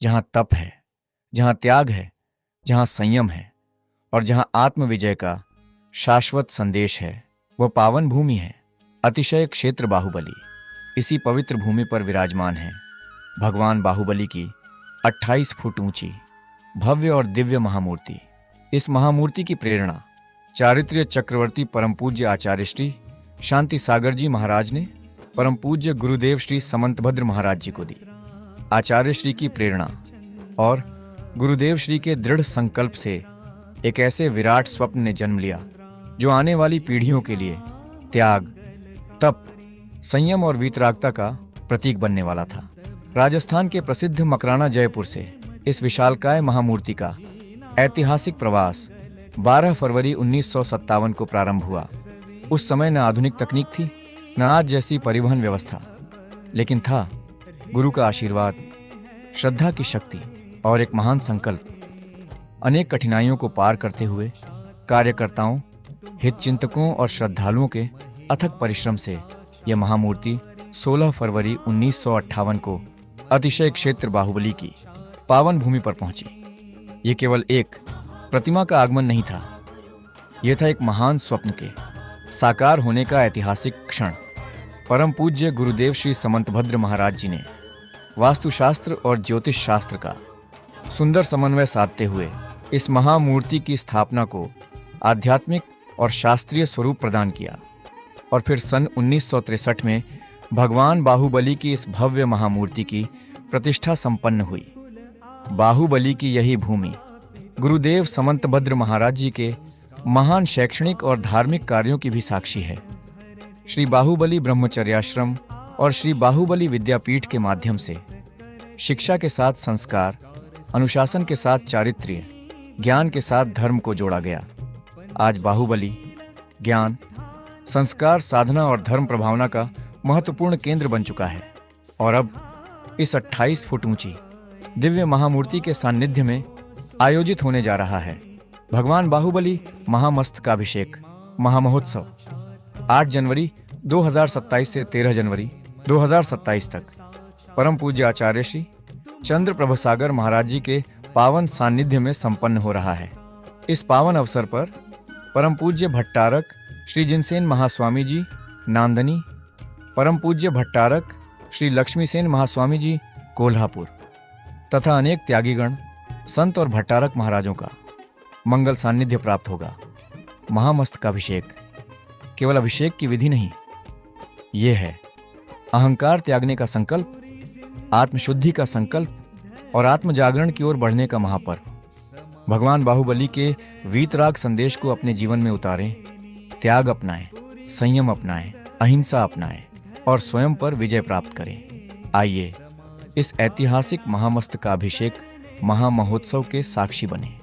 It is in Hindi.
जहां तप है, जहां त्याग है, जहां संयम है और जहां आत्मविजय का शाश्वत संदेश है, वह पावन भूमि है। अतिशय क्षेत्र बाहुबली इसी पवित्र भूमि पर विराजमान है। भगवान बाहुबली की 28 फुट ऊंची भव्य और दिव्य महामूर्ति। इस महामूर्ति की प्रेरणा चारित्र्य चक्रवर्ती परम पूज्य आचार्य श्री शांति सागर जी महाराज ने परम पूज्य गुरुदेव श्री समंतभद्र महाराज जी को दी। आचार्य श्री की प्रेरणा और गुरुदेव श्री के दृढ़ संकल्प से एक ऐसे विराट स्वप्न ने जन्म लिया जो आने वाली पीढ़ियों के लिए त्याग, तप, संयम और वीतरागता का प्रतीक बनने वाला था। राजस्थान के प्रसिद्ध मकराना जयपुर से इस विशालकाय महामूर्ति का ऐतिहासिक प्रवास 12 फरवरी 1957 को प्रारंभ हुआ। उस समय न आधुनिक तकनीक थी, न आज जैसी परिवहन व्यवस्था, लेकिन था गुरु का आशीर्वाद, श्रद्धा की शक्ति और एक महान संकल्प। अनेक कठिनाइयों को पार करते हुए कार्यकर्ताओं, हितचिंतकों और श्रद्धालुओं के अथक परिश्रम से यह महामूर्ति 16 फरवरी 1958 को अतिशय क्षेत्र बाहुबली की पावन भूमि पर पहुंची। ये केवल एक प्रतिमा का आगमन नहीं था, यह था एक महान स्वप्न के साकार होने का ऐतिहासिक क्षण। परम पूज्य गुरुदेव श्री समंतभद्र महाराज जी ने वास्तुशास्त्र और ज्योतिष शास्त्र का सुंदर समन्वय साधते हुए इस महामूर्ति की स्थापना को आध्यात्मिक और शास्त्रीय स्वरूप प्रदान किया और फिर सन 1963 में भगवान बाहुबली की इस भव्य महामूर्ति की प्रतिष्ठा संपन्न हुई। बाहुबली की यही भूमि गुरुदेव समंतभद्र महाराज जी के महान शैक्षणिक और धार्मिक कार्यों की भी साक्षी है। श्री बाहुबली ब्रह्मचर्याश्रम और श्री बाहुबली विद्यापीठ के माध्यम से शिक्षा के साथ संस्कार, अनुशासन के साथ चारित्र्य, ज्ञान के साथ धर्म को जोड़ा गया। आज बाहुबली ज्ञान, संस्कार, साधना और धर्म प्रभावना का महत्वपूर्ण केंद्र बन चुका है और अब इस 28 फुट ऊंची दिव्य महामूर्ति के सान्निध्य में आयोजित होने जा रहा है भगवान बाहुबली महामस्तकाभिषेक महामहोत्सव। 8 जनवरी 2027 से 13 जनवरी 2027 तक परम पूज्य आचार्य श्री चंद्र प्रभसागर महाराज जी के पावन सान्निध्य में संपन्न हो रहा है। इस पावन अवसर पर परम पूज्य भट्टारक श्री जिनसेन महास्वामी जी नांदनी, परम पूज्य भट्टारक श्री लक्ष्मीसेन महास्वामी जी कोल्हापुर तथा अनेक त्यागीगण, संत और भट्टारक महाराजों का मंगल सान्निध्य प्राप्त होगा। महामस्तकाभिषेक केवल अभिषेक की विधि नहीं, ये है अहंकार त्यागने का संकल्प, आत्मशुद्धि का संकल्प और आत्म जागरण की ओर बढ़ने का महापर्व। भगवान बाहुबली के वीतराग संदेश को अपने जीवन में उतारें, त्याग अपनाएं, संयम अपनाएं, अहिंसा अपनाएं और स्वयं पर विजय प्राप्त करें। आइए इस ऐतिहासिक महामस्तकाभिषेक महामहोत्सव के साक्षी बने।